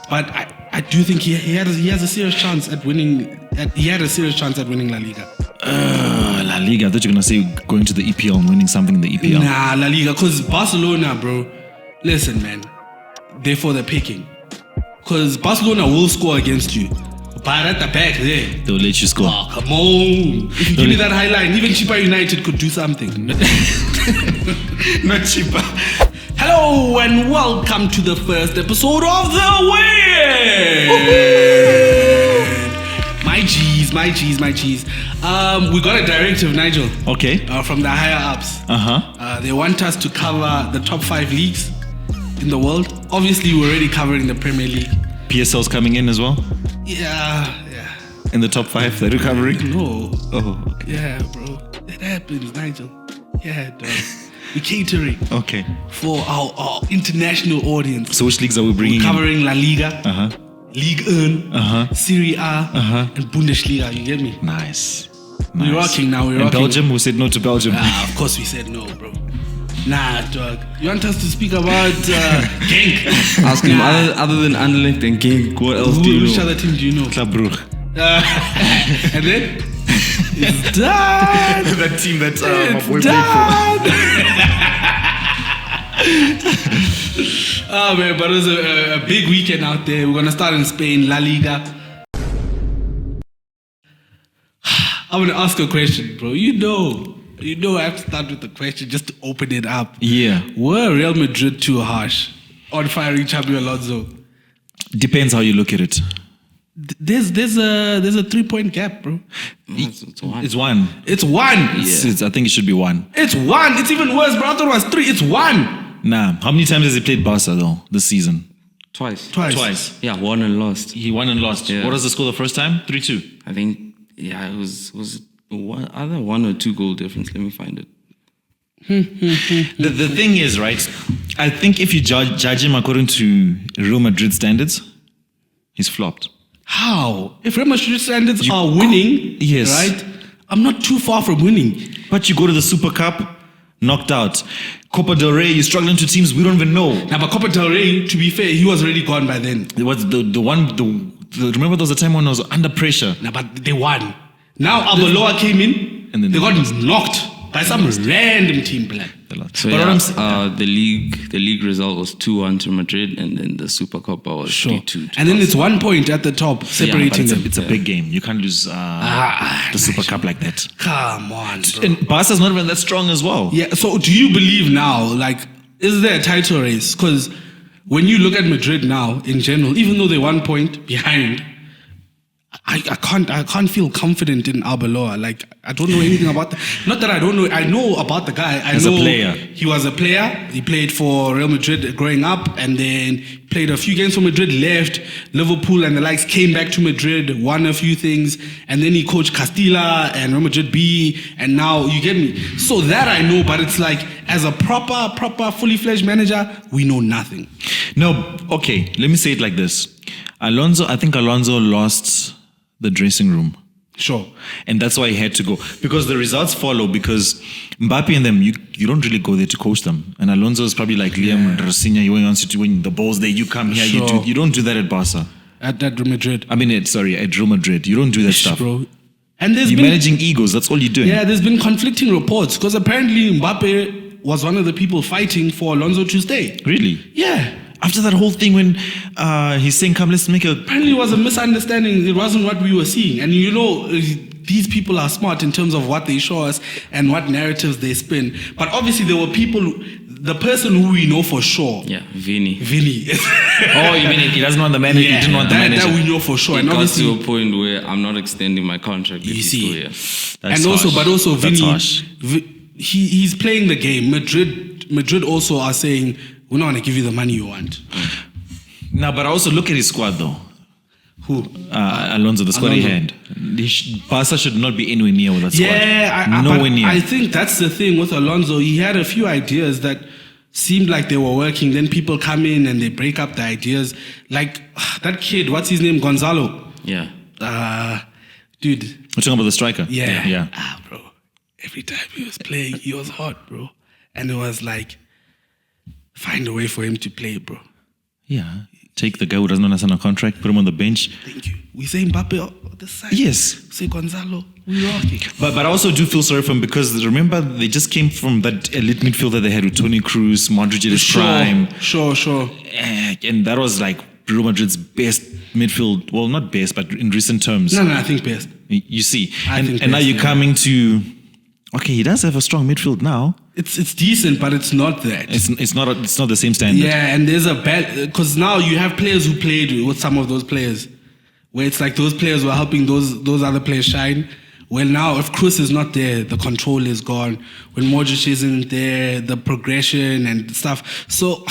But I do think he has a serious chance at winning. He had a serious chance at winning La Liga. La Liga. I thought you were gonna say going to the EPL and winning something in the EPL. Nah, La Liga, because Barcelona, bro. Listen, man, they're for the picking. Because Barcelona will score against you. But at the back there, they'll let you score. Oh, come on. If you give me that high line, even Cheaper United could do something. Not cheaper. Hello and welcome to the first episode of The Win. My G's. We got a directive, Nigel. Okay. From the higher ups. They want us to cover the top 5 leagues in the world. Obviously, we're already covering the Premier League. PSL's coming in as well? Yeah. In the top 5, they're recovering? No. Oh, okay. Yeah, bro. It happens, Nigel. Yeah, dog. We're catering. Okay. For our international audience. So which leagues are we bringing in? We're covering La Liga, Ligue 1, Serie A, and Bundesliga. You get me? Nice. We're rocking now. And Belgium? Who said no to Belgium? Of course we said no, bro. Nah, dog. You want us to speak about Genk? Ask him, other than Anderlecht and Genk, what else do you know? Which other team do you know? Club Brugge. And then? It's done. That team that it's done. Oh man, but it was a big weekend out there. We're gonna start in Spain, La Liga. I'm gonna ask a question, bro. You know I have to start with the question just to open it up. Yeah. Were Real Madrid too harsh on firing Xabi Alonso? Depends how you look at it. There's a 3-point gap, bro. It's one. It's one. It's one. I think it should be one. It's one. It's even worse, bro. I thought it was 3. It's one. Nah. How many times has he played Barca though this season? Twice. Twice. Yeah, won and lost. He won and lost. Yeah. What was the score the first time? 3-2. I think, it was either 1 or 2 goal difference. Let me find it. The thing is, right, I think if you judge him according to Real Madrid standards, he's flopped. How? If Real Madrid standards are winning, yes, right? I'm not too far from winning. But you go to the Super Cup, knocked out. Copa del Rey, you're struggling to teams we don't even know. Now, but Copa del Rey, to be fair, he was already gone by then. It was remember there was a time when I was under pressure. Now, but they won. Now Arbeloa came in and then they got knocked by some random team plan. So the league result was 2-1 to Madrid, and then the Super Copa was 3-2. And then it's 1 point at the top separating them. It's a big game. You can't lose the Super Cup like that. Come on, bro. And Barca's not even that strong as well. Yeah. So do you believe now? Like, is there a title race? Because when you look at Madrid now, in general, even though they're 1 point behind, I can't feel confident in Arbeloa. Like, I don't know anything about not that I don't know. I know about the guy. I know a player. He was a player. He played for Real Madrid growing up, and then played a few games for Madrid, left Liverpool and the likes, came back to Madrid, won a few things, and then he coached Castilla and Real Madrid B, and now you get me. So that I know, but it's like as a proper fully fledged manager, we know nothing. No, okay. Let me say it like this. I think Alonso lost the dressing room. Sure. And that's why he had to go. Because the results follow, because Mbappe and them, you don't really go there to coach them. And Alonso is probably like Liam and Rafinha, you wants to win the balls there, you come here, you don't do that at Barca. At Real Madrid. I mean, at Real Madrid. You don't do that stuff. Bro. And you're managing egos, that's all you're doing. Yeah, there's been conflicting reports, because apparently Mbappe was one of the people fighting for Alonso to stay. Really? Yeah. After that whole thing when he's saying, come, let's make a... Apparently it was a misunderstanding. It wasn't what we were seeing. And these people are smart in terms of what they show us and what narratives they spin. But obviously there were people, the person who we know for sure. Yeah, Vinny. Oh, you mean he doesn't want the manager? Yeah, he didn't want the manager. That we know for sure. It and got obviously, to a point where I'm not extending my contract. You see. That's harsh. Vinny, he's playing the game. Madrid also are saying, we're not going to give you the money you want. Now, but also look at his squad though. Who? Alonso, the squad he had. Barca should not be anywhere near with that squad. Yeah, nowhere near. I think that's the thing with Alonso. He had a few ideas that seemed like they were working. Then people come in and they break up the ideas. Like that kid, what's his name? Gonzalo. Yeah. Dude. We're talking about the striker. Yeah. Bro. Every time he was playing, he was hot, bro. And it was like, find a way for him to play, bro. Yeah. Take the guy who doesn't understand a contract, put him on the bench. Thank you. We say Mbappe on the side. Yes. We say Gonzalo. We rocking. But I also do feel sorry for him because remember they just came from that elite midfield that they had with Toni Kroos, Modric at his prime. Sure. And that was like Real Madrid's best midfield. Well, not best, but in recent terms. No, I think best. You see. I think and now best, you're coming to... Okay, he does have a strong midfield now. It's decent, but it's not that. It's not the same standard. Yeah, and there's a bad... Because now you have players who played with some of those players. Where it's like those players were helping those other players shine. Well, now, if Kroos is not there, the control is gone. When Modric isn't there, the progression and stuff. So,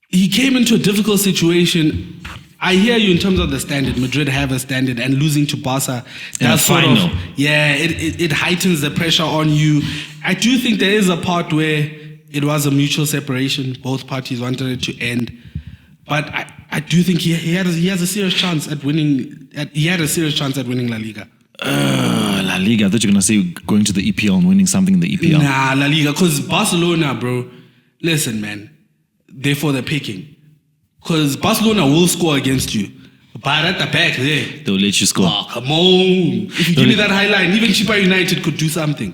he came into a difficult situation. I hear you in terms of the standard. Madrid have a standard, and losing to Barca, that's sort of... Yeah, it heightens the pressure on you. I do think there is a part where it was a mutual separation. Both parties wanted it to end. But I do think he has a serious chance at winning... He had a serious chance at winning La Liga. La Liga. I thought you were going to say going to the EPL and winning something in the EPL. Nah, La Liga. Because Barcelona, bro, listen, man, they're for the picking. Because Barcelona will score against you. But at the back there, they'll let you score. Oh, come on. If you give me that high line, even Cheaper United could do something.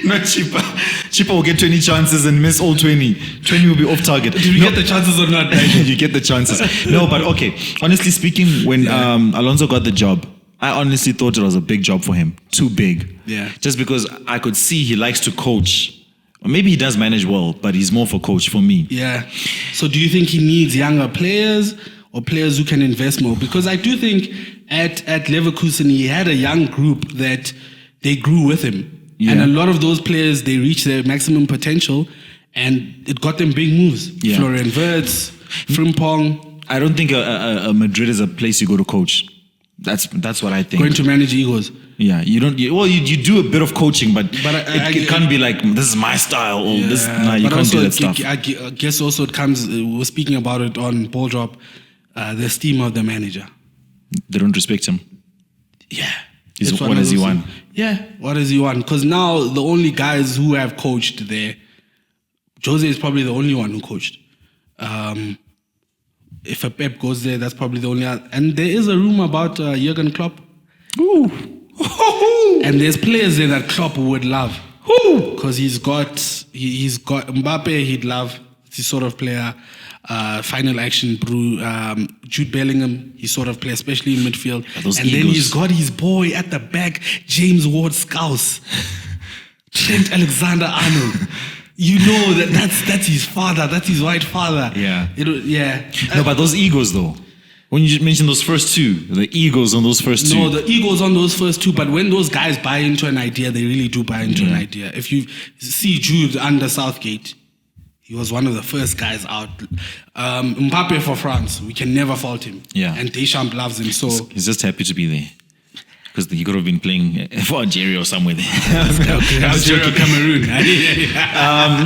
Not Cheaper. Cheaper will get 20 chances and miss all 20. 20 will be off target. Did we get the chances or not? You get the chances. No, but okay. Honestly speaking, when Alonso got the job, I honestly thought it was a big job for him. Too big. Yeah. Just because I could see he likes to coach. Or maybe he does manage well, but he's more for coach for me. Yeah. So do you think he needs younger players or players who can invest more? Because I do think at Leverkusen, he had a young group that they grew with him. Yeah. And a lot of those players, they reached their maximum potential and it got them big moves. Yeah. Florian Wirtz, Frimpong. I don't think a Madrid is a place you go to coach. That's what I think. Going to manage egos. Yeah, you don't. You do a bit of coaching, but it can't be like this is my style or this. Nah, you can't do that stuff. I guess also it comes. We're speaking about it on Ball Drop. The esteem of the manager. They don't respect him. Yeah. What does he want? Yeah, what does he want? Because now the only guys who have coached there, Jose is probably the only one who coached. If a Pep goes there, that's probably the only other. And there is a rumor about Jurgen Klopp. Ooh. And there's players there that Klopp would love. Because he's got Mbappe he'd love. It's his sort of player. Final action, Jude Bellingham, his sort of player, especially in midfield. And then he's got his boy at the back, James Ward-Scouse. Trent Alexander-Arnold. You know that's his father. That's his white father. Yeah. Yeah. No, but those egos though. When you mentioned those first two, the egos on those first two. No, the egos on those first two. But when those guys buy into an idea, they really do buy into an idea. If you see Jude under Southgate, he was one of the first guys out. Mbappe for France, we can never fault him. Yeah. And Deschamps loves him. So he's just happy to be there. Because he could have been playing for Algeria or somewhere there. Algeria, Cameroon.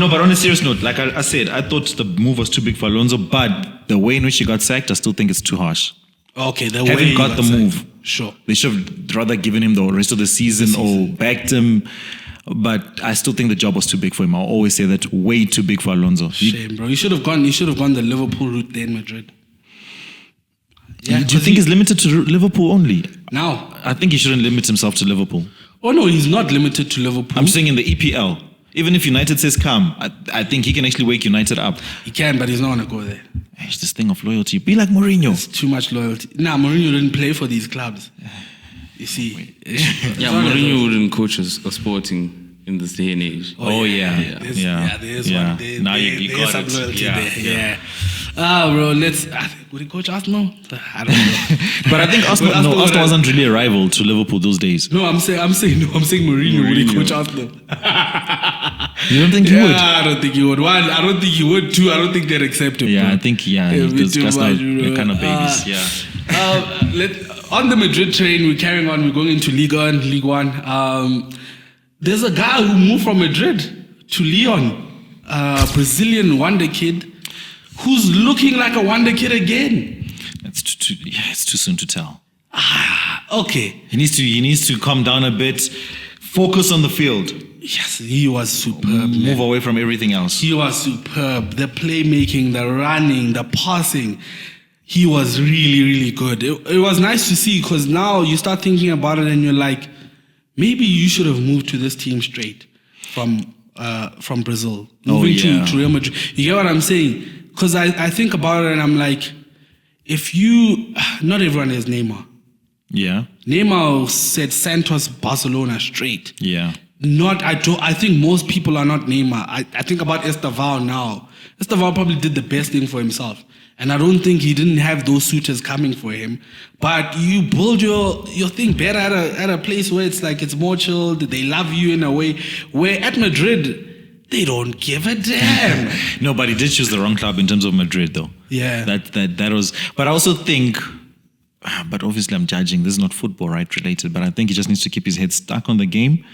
No, but on a serious note, like I said, I thought the move was too big for Alonso, but the way in which he got sacked, I still think it's too harsh. Okay, the way he got the move. Sacked. Sure. They should have rather given him the rest of the season or backed him. But I still think the job was too big for him. I'll always say that, way too big for Alonso. Shame, bro. He should have gone the Liverpool route there in Madrid. Yeah, do you think he's limited to Liverpool only? Now. I think he shouldn't limit himself to Liverpool. Oh, no, he's not limited to Liverpool. I'm saying in the EPL. Even if United says come, I think he can actually wake United up. He can, but he's not going to go there. It's this thing of loyalty. Be like Mourinho. It's too much loyalty. Nah, Mourinho didn't play for these clubs. You see. Yeah, Mourinho wouldn't coach a Sporting in this day and age. There's one. Now you got it. Loyalty there. Yeah. Bro, would he coach Arsenal? I don't know. But I think Arsenal wasn't really a rival to Liverpool those days. No, I'm saying Mourinho. Would he coach Arsenal? You don't think he would? I don't think he would. One, I don't think he would. Two, I don't think they'd accept him. Yeah, I think those guys are kind of babies. On the Madrid train, we're carrying on. We're going into Ligue 1. There's a guy who moved from Madrid to Lyon, Brazilian wonder kid, who's looking like a wonder kid again. It's too soon to tell. Okay. He needs to calm down a bit, focus on the field. Yes, he was superb. Move away from everything else. He was superb. The playmaking, the running, the passing. He was really, really good. It was nice to see because now you start thinking about it and you're like, maybe you should have moved to this team straight from Brazil. Moving to Real Madrid. You get what I'm saying? Because I think about it and I'm like, not everyone is Neymar. Yeah. Neymar said Santos Barcelona straight. Yeah. I think most people are not Neymar. I think about Esteval now. Esteval probably did the best thing for himself. And I don't think he didn't have those suitors coming for him. But you build your thing better at a place where it's like it's more chilled. They love you in a way. Where at Madrid, they don't give a damn. No, but he did choose the wrong club in terms of Madrid, though. Yeah. That was. But I also think. But obviously, I'm judging. This is not football, right? Related. But I think he just needs to keep his head stuck on the game,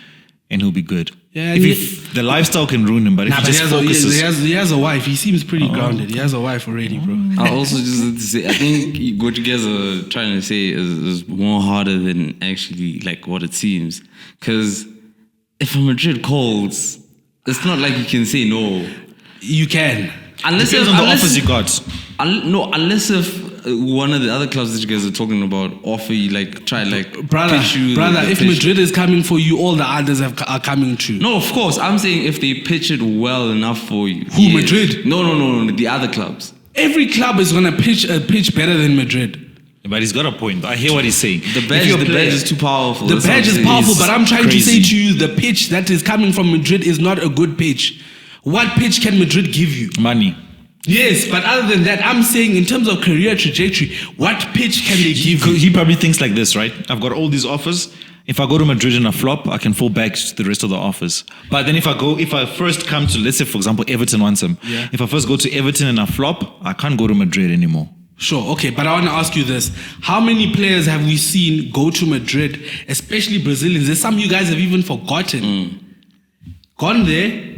and he'll be good. Yeah, if the lifestyle can ruin him, but if he just focuses, he has a wife. He seems pretty grounded. He has a wife already, bro. I also just say, I think what you guys are trying to say is more harder than actually like what it seems. Because if Madrid calls, it's not like you can say no. You can. Unless depends on the offers you got. Unless if one of the other clubs that you guys are talking about offer you brother, pitch you if Madrid is coming for you, all the others are coming too. No, of course. I'm saying if they pitch it well enough for you. Who, Madrid? No, the other clubs. Every club is gonna pitch better than Madrid. But he's got a point. I hear what he's saying. The badge is too powerful. The badge is powerful, but I'm trying crazy. to say to you, the pitch that is coming from Madrid is not a good pitch. What pitch can Madrid give you? Money. Yes, but other than that, I'm saying in terms of career trajectory, what pitch can they give you? He probably thinks like this, right? I've got all these offers. If I go to Madrid and I flop, I can fall back to the rest of the offers. But then if I first come to, let's say, for example, Everton wants him. Yeah. If I first go to Everton and I flop, I can't go to Madrid anymore. Sure, okay, but I want to ask you this. How many players have we seen go to Madrid, especially Brazilians? There's some you guys have even forgotten. Gone there,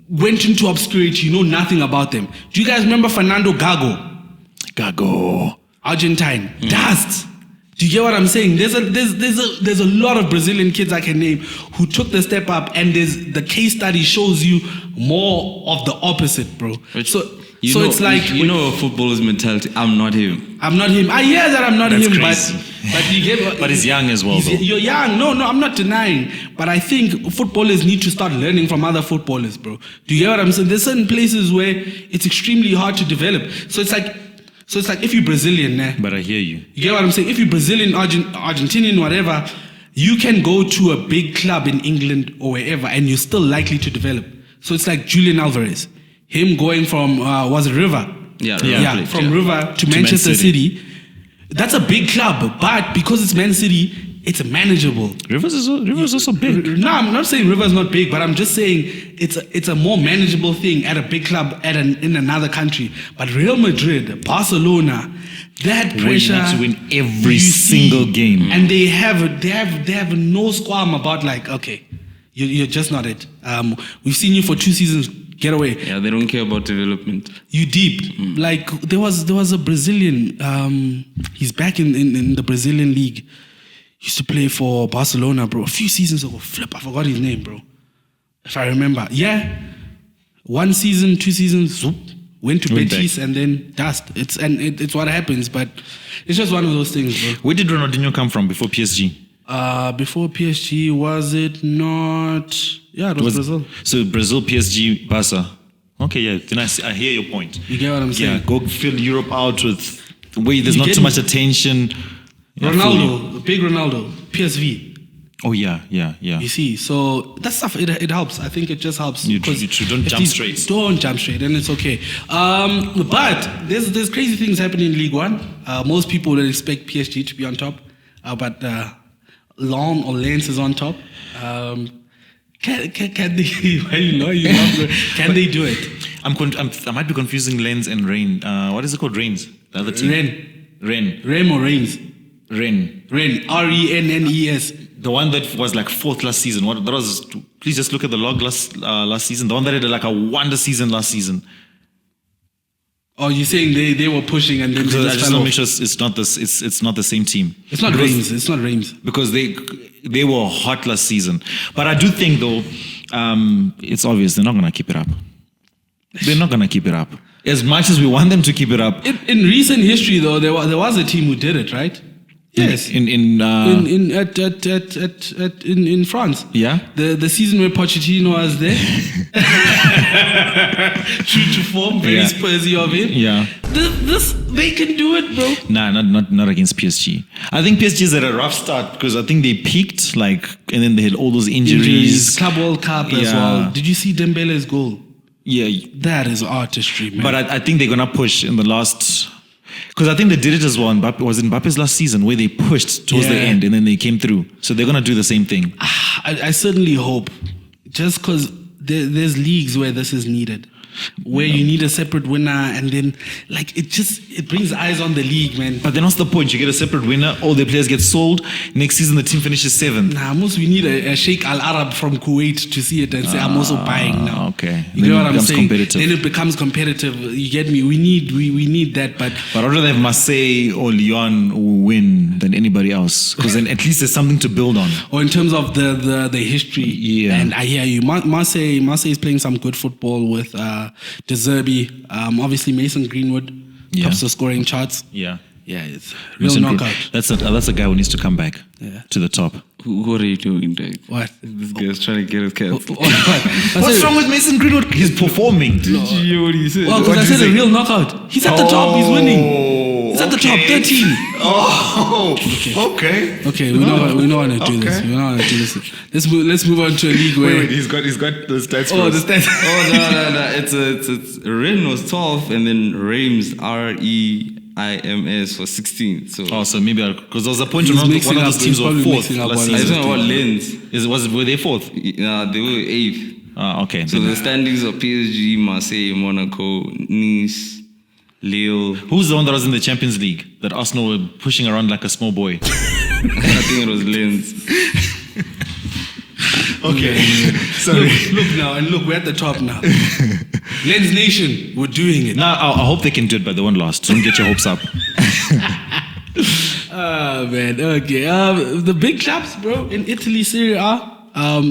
went into obscurity, you know nothing about them. Do you guys remember Fernando Gago? Argentine. Dust. Do you get what I'm saying? There's a lot of Brazilian kids I can name who took the step up, and the case study shows you more of the opposite, bro. It's like a footballer's mentality. I'm not him. I hear that I'm not him, crazy. but you get. But he's young as well, though. You're young. No, I'm not denying. But I think footballers need to start learning from other footballers, bro. Do you get what I'm saying? There's certain places where it's extremely hard to develop. So it's like if you're Brazilian, But I hear you. You get what I'm saying? If you're Brazilian, Argentinian, whatever, you can go to a big club in England or wherever, and you're still likely to develop. So it's like Julian Alvarez. Him going from, was it River? From River to Manchester City. That's a big club, but because it's Man City, it's manageable. Rivers is also big. No, I'm not saying River's not big, but I'm just saying it's a more manageable thing at a big club in another country. But Real Madrid, Barcelona, that pressure, you need to win every single game, and they have no qualm about like, okay, you're just not it. We've seen you for 2 seasons. Get away. Yeah, they don't care about development. You deep. Like there was a Brazilian. He's back in the Brazilian league. Used to play for Barcelona, bro. A few seasons ago. I forgot his name, bro. If I remember. Yeah. 1 season, 2 seasons, zoop, went to Betis and then dust. It's what happens, but it's just one of those things, bro. Where did Ronaldinho come from before PSG? Before PSG, was it not? Yeah, it was Brazil. So Brazil, PSG, Barca. Okay, yeah. Then I hear your point. You get what I'm saying? Yeah, go fill Europe out with where there's not too much attention. Ronaldo, big Ronaldo, PSV. Oh yeah. You see, so that stuff it helps. I think it just helps. You don't jump straight. Don't jump straight, and it's okay. But there's crazy things happening in Ligue 1. Most people would expect PSG to be on top, but Lens or Lens is on top. Can they? Well, can they do it? I might be confusing Lens and Rain. What is it called? Reigns. The other team. Rem or Reigns. Ren. Rennes. The one that was like 4th last season. What that was? Please just look at the log last season. The one that had like a wonder season last season. Oh, you're saying they were pushing and then So they I just just fell want to off. make sure it's not the same team. It's not Reims. It's not Reims. Because they were hot last season. But I do think though, it's obvious they're not gonna keep it up. They're not gonna keep it up. As much as we want them to keep it up. In recent history, though, there was a team who did it, right? Yes. In France. Yeah. The season where Pochettino was there. True to form, very Yeah. Spursy of it. Yeah. This they can do it, bro. Nah, not against PSG. I think PSG is at a rough start because I think they peaked and then they had all those injuries. Club World Cup as Yeah. well. Did you see Dembele's goal? Yeah. That is artistry, man. But I think they're gonna push in the last. Because I think they did it as well. Was in Mbappe's last season where they pushed towards the Yeah. end and then they came through. So they're gonna do the same thing. I certainly hope, just because there's leagues where this is needed, where you need a separate winner, and then it brings eyes on the league, man. But then what's the point? You get a separate winner, all the players get sold. Next season the team finishes 7th. Nah, most we need a Sheikh Al Arab from Kuwait to see it and say I'm also buying now. Okay. You Then know it what I'm becomes saying? competitive. Then it becomes competitive. You get me? We need that, but But I'd rather have Marseille or Lyon win than anybody else. Because then at least there's something to build on. or in terms of the history. Yeah. And I hear you. Marseille is playing some good football with De Zerbi. Obviously Mason Greenwood Yeah. tops the scoring charts. Yeah. Yeah, it's real Mason knockout. Green- That's a guy who needs to come back to the top. What are you doing, Doug? What? This guy's trying to get his cat. What's wrong with Mason Greenwood? He's performing. Did you hear what he said? Well, What because I did you said a say? real knockout. He's at the top. He's winning. He's at the top. 13. Oh, okay. Okay, we know how to do this. Okay. We know how to do this. Let's move on to a league where. Wait, he's got the stats. Oh, for the us. stats. Oh no! It's Ren was 12 and then Reims REIMS was 16. So Oh, so maybe because there was a point He's one of mixing those up- teams he's were probably 4th mixing up last what I season. don't know what lens. Were they 4th? Nah, they were 8th. Okay. So the standings are PSG, Marseille, Monaco, Nice, Lille. Who's the one that was in the Champions League that Arsenal were pushing around like a small boy? I think it was Lens. Okay. Sorry. Look now, and look, we're at the top now. Lens Nation, we're doing it. Now, I hope they can do it, but they won't last. Don't get your hopes up. Oh man, okay. The big clubs, bro, in Italy, Serie A.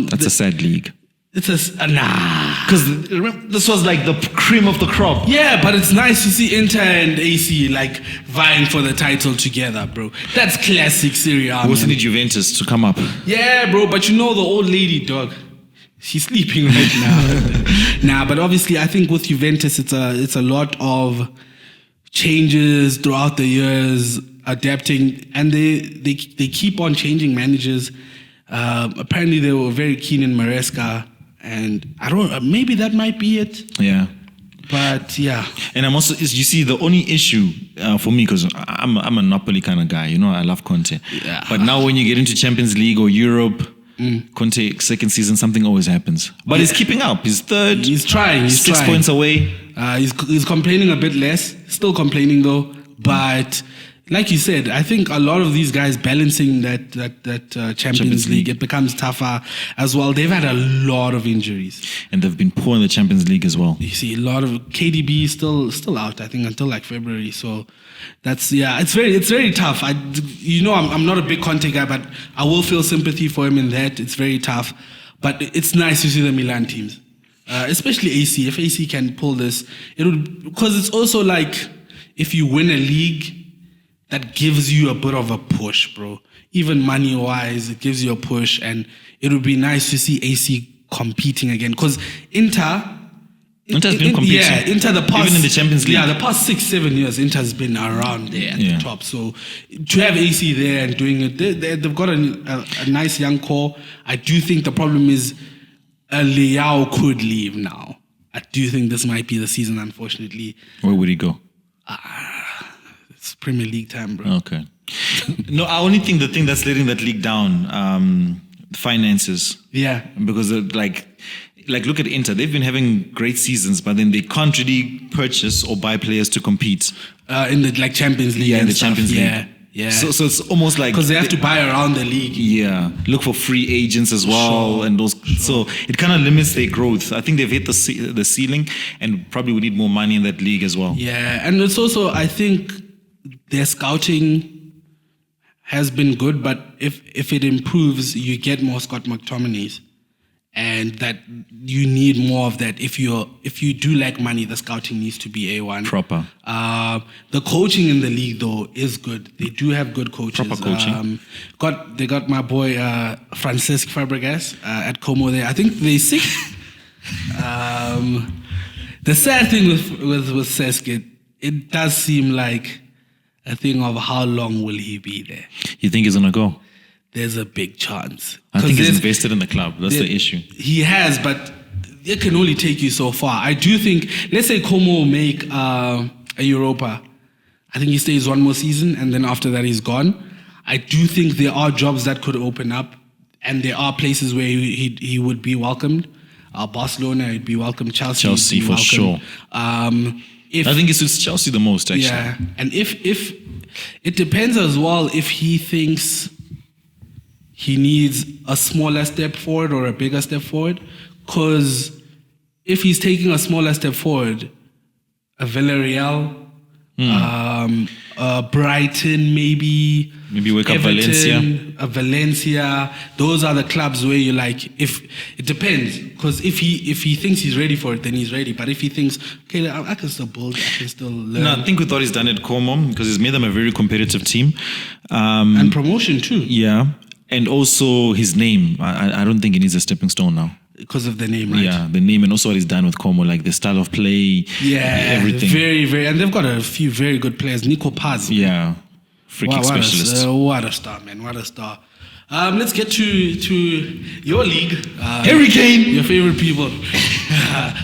That's a sad league. It's nah. Because this was like the cream of the crop. Yeah, but it's nice to see Inter and AC vying for the title together, bro. That's classic Serie A. We also man. need Juventus to come up. Yeah, bro, but you know the old lady, dog. She's sleeping right now. Nah, but obviously I think with Juventus it's a lot of changes throughout the years, adapting, and they keep on changing managers. Apparently they were very keen in Maresca, and I don't. Maybe that might be it. Yeah. But yeah, And I'm also, you see, the only issue for me, because I'm a Napoli kind of guy, you know, I love Conte. Yeah. But now when you get into Champions League or Europe, Conte second season, something always happens. But he's keeping up. He's third. he's trying. He's 6 trying. points away. He's complaining a bit less. Still complaining though. But like you said, I think a lot of these guys balancing that Champions League, it becomes tougher as well. They've had a lot of injuries. And they've been poor in the Champions League as well. You see a lot of KDB still out. I think until February. So that's it's very tough. I'm not a big Conte guy, but I will feel sympathy for him in that. It's very tough, but it's nice to see the Milan teams, especially AC. If AC can pull this, it would, because it's also like if you win a league, that gives you a bit of a push, bro. Even money-wise, it gives you a push, and it would be nice to see AC competing again. Because Inter's been competing. Yeah, Inter the past, Even in the Champions League. Yeah, the past 6-7 years, Inter's been around there at the top. So to have AC there and doing it, they've got a nice young core. I do think the problem is Leao could leave now. I do think this might be the season, unfortunately. Where would he go? It's Premier League time, bro. Okay. No, I only think the thing that's letting that league down, finances. Yeah. Because like look at Inter. They've been having great seasons, but then they can't really purchase or buy players to compete. In the Champions League. Yeah, in and the stuff. Champions League. Yeah. Yeah. So it's almost like Because they have to buy around the league. Yeah, look for free agents as well, and those. So it kind of limits their growth. I think they've hit the ceiling, and probably we need more money in that league as well. Yeah, and it's also, I think their scouting has been good, but if it improves, you get more Scott McTominays. And that you need more of that. If you do like money, the scouting needs to be A1. Proper. The coaching in the league though is good. They do have good coaches. Proper coaching. They got my boy Francisc Fabregas at Como there. I think they sick. The sad thing with Cesc, it does seem like a thing of how long will he be there. You think he's gonna go? There's a big chance. I think he's invested in the club. That's the issue. He has, but it can only take you so far. I do think, let's say Como make a Europa. I think he stays one more season, and then after that he's gone. I do think there are jobs that could open up, and there are places where he would be welcomed. Barcelona, he'd be welcome. Chelsea for sure. I think it suits Chelsea the most, actually. Yeah, and if it depends as well if he thinks he needs a smaller step forward or a bigger step forward. Because if he's taking a smaller step forward, a Villarreal, Brighton maybe wake Everton, up Valencia. Valencia, those are the clubs where you like, if it depends. Because if he thinks he's ready for it, then he's ready. But if he thinks, okay, I can still build, I can still learn. No, I think we thought he's done it Como because he's made them a very competitive team. And promotion too. Yeah. And also his name. I don't think he needs a stepping stone now. Because of the name, right? Yeah, the name and also what he's done with Como, like the style of play, everything. Very, very. And they've got a few very good players. Nico Paz. Yeah, freaking specialist. What a star, man. What a star. Let's get to your league. Harry Kane. Your favorite people.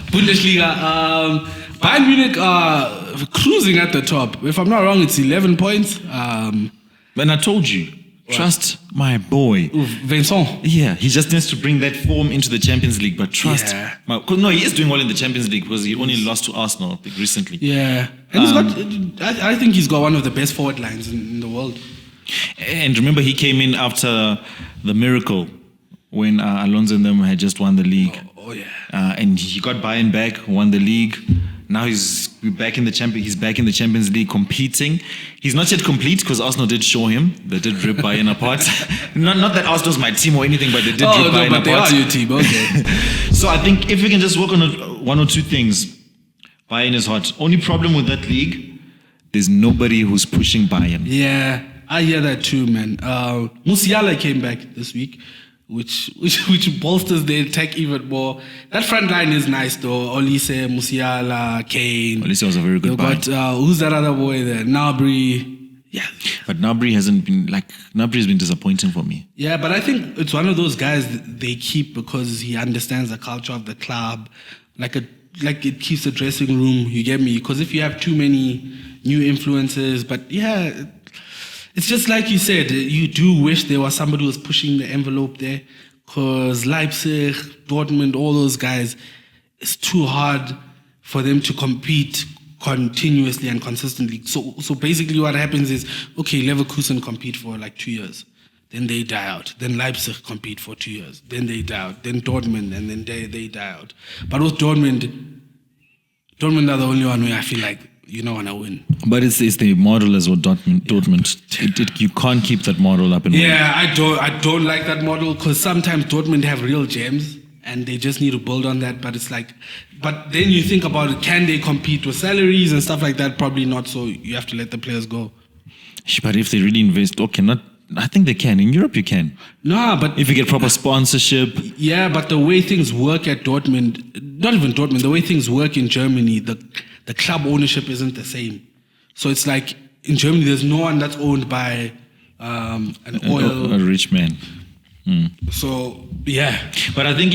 Bundesliga. Bayern Munich are cruising at the top. If I'm not wrong, it's 11 points. And I told you, trust my boy. Vincent. Yeah, he just needs to bring that form into the Champions League. But trust, no, he is doing well in the Champions League because he only lost to Arsenal recently. Yeah, and he's got. I think he's got one of the best forward lines in the world. And remember, he came in after the miracle when Alonso and them had just won the league. Oh yeah. And he got Bayern back, won the league. Now he's back in the Champions League competing. He's not yet complete because Arsenal did show him. They did rip Bayern apart. Not that Arsenal's my team or anything, but they did rip Bayern apart. They are your team. Okay. So I think if we can just work on one or two things, Bayern is hot. Only problem with that league, there's nobody who's pushing Bayern. Yeah, I hear that too, man. Musiala came back this week, which bolsters the attack even more. That front line is nice though. Olise, Musiala, Kane. Olise was a very good buy. But who's that other boy there? Gnabry. Yeah. But Gnabry has been disappointing for me. Yeah, but I think it's one of those guys that they keep because he understands the culture of the club. Like it keeps the dressing room, you get me? Because if you have too many new influences, but yeah, it's just like you said, you do wish there was somebody who was pushing the envelope there, because Leipzig, Dortmund, all those guys, it's too hard for them to compete continuously and consistently. So basically what happens is, okay, Leverkusen compete for like 2 years, then they die out. Then Leipzig compete for 2 years, then they die out. Then Dortmund, and then they die out. But with Dortmund are the only one where I feel like you don't want to win. But it's the model as well, Dortmund. You can't keep that model up and running. Yeah, I don't like that model because sometimes Dortmund have real gems and they just need to build on that. But it's like, but then you think about it, can they compete with salaries and stuff like that? Probably not. So you have to let the players go. But if they really invest, I think they can. In Europe, you can. No, but if you get proper sponsorship. Yeah, but the way things work at Dortmund, not even Dortmund, the way things work in Germany, the club ownership isn't the same. So it's like in Germany, there's no one that's owned by an oil. A rich man. So yeah, But I think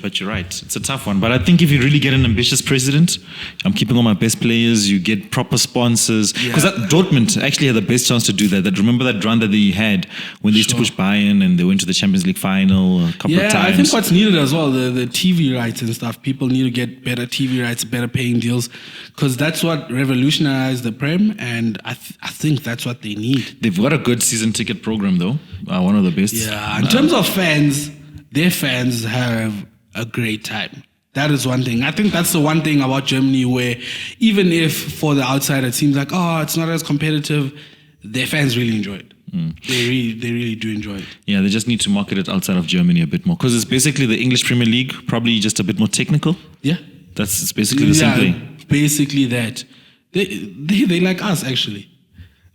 but you're right. It's a tough one. But I think if you really get an ambitious president, I'm keeping all my best players, you get proper sponsors. Because Dortmund actually had the best chance to do that. Remember that run that they had when they used to push Bayern and they went to the Champions League final a couple of times? I think what's needed as well, the TV rights and stuff. People need to get better TV rights, better paying deals, because that's what revolutionized the Prem, and I think that's what they need. They've got a good season ticket program though. One of the best. Yeah, in terms of fans, their fans have a great time. That is one thing. I think that's the one thing about Germany where even if for the outside it seems like, it's not as competitive, their fans really enjoy it. They really do enjoy it. Yeah, they just need to market it outside of Germany a bit more because it's basically the English Premier League, probably just a bit more technical. Yeah. It's basically the same thing. Basically that. They like us actually.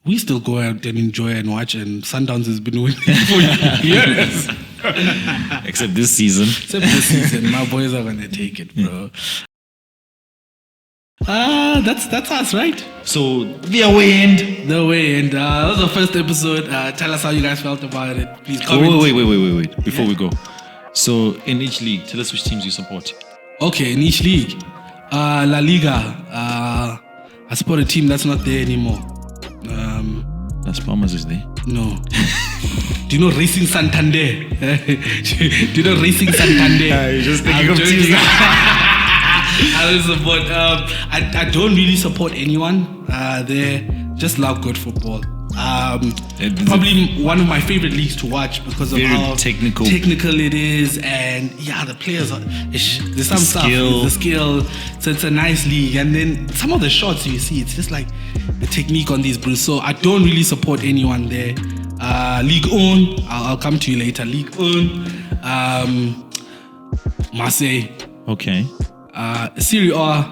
We still go out and enjoy and watch, and Sundowns has been winning for years. Except this season. My boys are gonna take it, bro. That's us, right? So the away end. The away end. That was the first episode. Tell us how you guys felt about it. Please comment. Wait. Before we go. So in each league, tell us which teams you support. Okay, in each league. La Liga. I support a team that's not there anymore. Las Palmas is there. No. Do you know Racing Santander? Do you know Racing Santander? You're just thinking of teams. I don't support. I don't really support anyone. They just love good football. Probably one of my favorite leagues to watch because of how technical it is, and the players are. There's some stuff. The skill. So it's a nice league, and then some of the shots you see, it's just like the technique on these Bruce. So I don't really support anyone there. Ligue 1, I'll come to you later. Ligue 1, Marseille. Okay. Serie A, I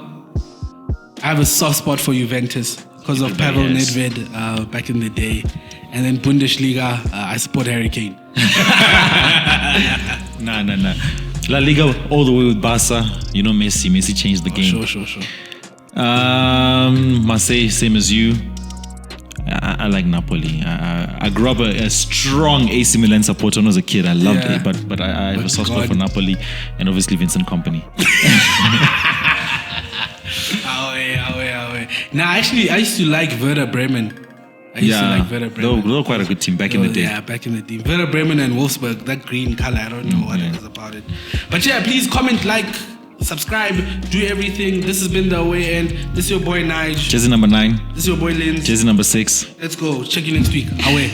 have a soft spot for Juventus because of Pavel Nedved back in the day. And then Bundesliga, I support Harry Kane. Nah. La Liga, all the way with Barca. You know Messi. Messi changed the game. Sure. Marseille, same as you. I like Napoli. I grew up a strong AC Milan supporter when I was a kid. I loved it, but I have a soft spot for Napoli and obviously Vincent Kompany. Nah, actually, I used to like Werder Bremen. They were quite a good team back in the day. Yeah, back in the day. Werder Bremen and Wolfsburg, that green color, I don't know what it is about it. But please comment, like, subscribe, do everything. This has been The Away End. This is your boy Nige. Jersey number 9. This is your boy Linz. Jersey number 6. Let's go. Check you next week. Away.